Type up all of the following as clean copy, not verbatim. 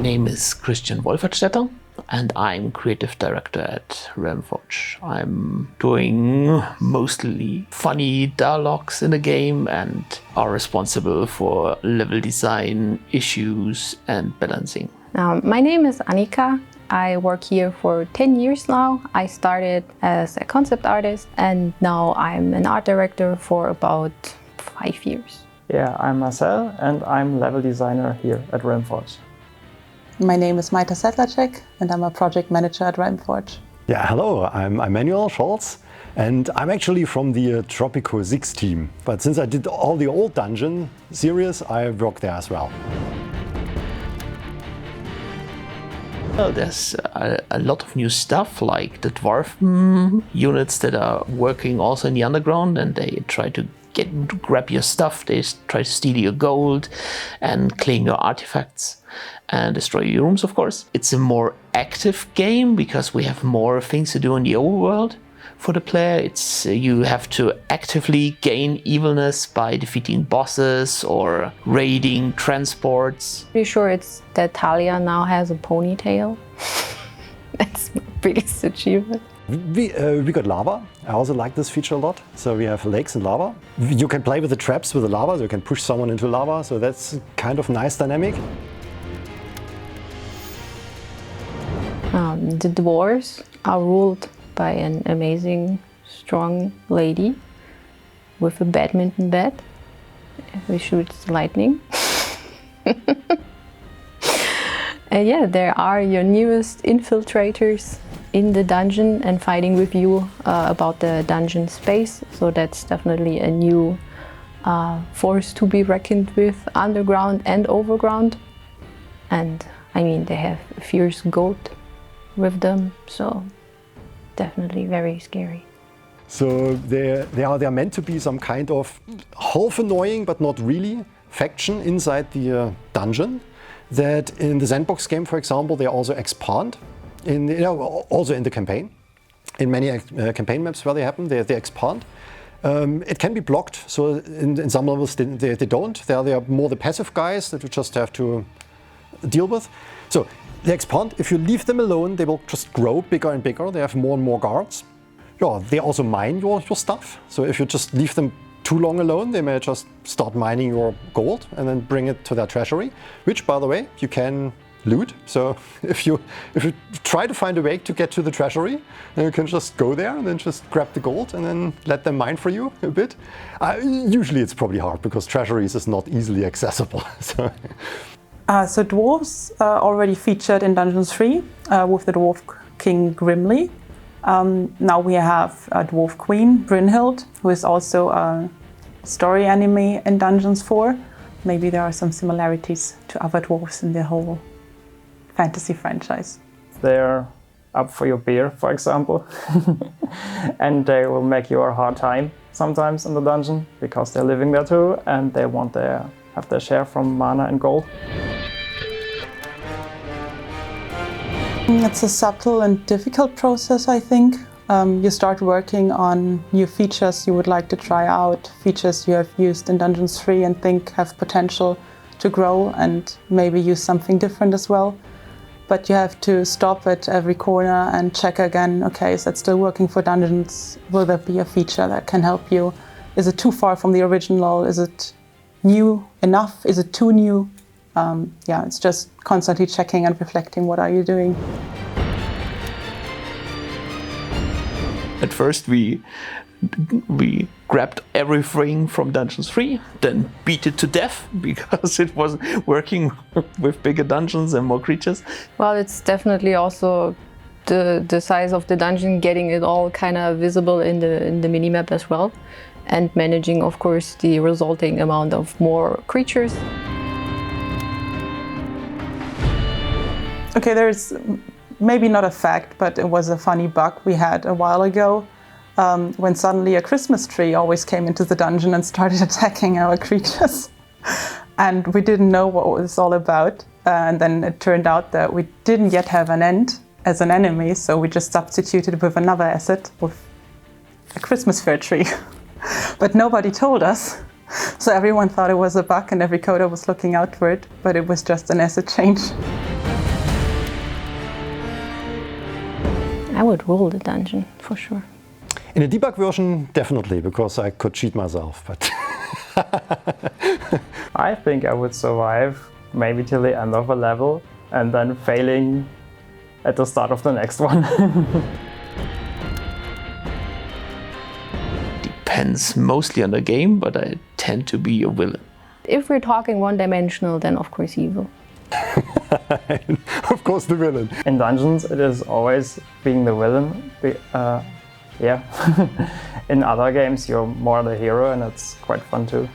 name is Christian Wolfertstetter, and I'm creative director at Realmforge. I'm doing mostly funny dialogues in the game and are responsible for level design, issues, and balancing. My name is Annika. I work here for 10 years now. I started as a concept artist and now I'm an art director for about 5 years. Yeah, I'm Marcel and I'm level designer here at Realmforge. My name is Maita Sedlacek and I'm a project manager at Realmforge. Yeah, hello, I'm Emmanuel Scholz and I'm actually from the Tropico 6 team. But since I did all the old dungeon series, I work there as well. Well, there's a lot of new stuff, like the Dwarven units that are working also in the underground, and they try to grab your stuff, they try to steal your gold and claim your artifacts and destroy your rooms, of course. It's a more active game because we have more things to do in the overworld. For the player, it's you have to actively gain evilness by defeating bosses or raiding transports. Pretty sure it's that Thalya now has a ponytail. That's my biggest achievement. We got lava. I also like this feature a lot. So we have lakes and lava. You can play with the traps with the lava, so you can push someone into lava. So that's kind of nice dynamic. The Dwarves are ruled by an amazing, strong lady with a badminton bat who shoots lightning. And yeah, there are your newest infiltrators in the dungeon and fighting with you about the dungeon space. So that's definitely a new force to be reckoned with, underground and overground. And I mean, they have a fierce goat with them, so definitely very scary. So they are meant to be some kind of half annoying but not really faction inside the dungeon. That in the sandbox game, for example, they also expand. Also in the campaign. In many campaign maps where they happen, they expand. It can be blocked, so in some levels they don't. They are more the passive guys that you just have to deal with. So they expand. If you leave them alone, they will just grow bigger and bigger. They have more and more guards. Yeah, they also mine your stuff. So if you just leave them too long alone, they may just start mining your gold and then bring it to their treasury, which, by the way, you can loot. So if you try to find a way to get to the treasury, then you can just go there and then just grab the gold and then let them mine for you a bit. Usually it's probably hard because treasuries is not easily accessible. So dwarves are already featured in Dungeon 3 with the dwarf king Grimly. Now we have a dwarf queen, Brynhild, who is also a story enemy in Dungeons 4. Maybe there are some similarities to other dwarves in the whole fantasy franchise. They're up for your beer, for example, and they will make you a hard time sometimes in the dungeon because they're living there too and they want to have their share from mana and gold. It's a subtle and difficult process, I think. You start working on new features you would like to try out, features you have used in Dungeons 3 and think have potential to grow and maybe use something different as well. But you have to stop at every corner and check again, okay, is that still working for Dungeons? Will there be a feature that can help you? Is it too far from the original? Is it new enough? Is it too new? Yeah, it's just constantly checking and reflecting, what are you doing? At first we grabbed everything from Dungeons 3, then beat it to death because it wasn't working with bigger dungeons and more creatures. Well, it's definitely also the size of the dungeon, getting it all kind of visible in the minimap as well, and managing, of course, the resulting amount of more creatures. Okay, there's maybe not a fact, but it was a funny bug we had a while ago when suddenly a Christmas tree always came into the dungeon and started attacking our creatures. And we didn't know what it was all about. And then it turned out that we didn't yet have an end as an enemy, so we just substituted with another asset, with a Christmas fir tree. But nobody told us. So everyone thought it was a bug and every coder was looking out for it, but it was just an asset change. would rule the dungeon for sure. In a debug version, definitely, because I could cheat myself. But I think I would survive maybe till the end of a level and then failing at the start of the next one. Depends mostly on the game, but I tend to be a villain. If we're talking one-dimensional, then of course evil. of course, the villain. In dungeons, it is always being the villain. Yeah. In other games, you're more the hero, and it's quite fun too.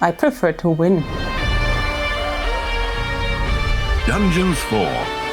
I prefer to win. Dungeons 4.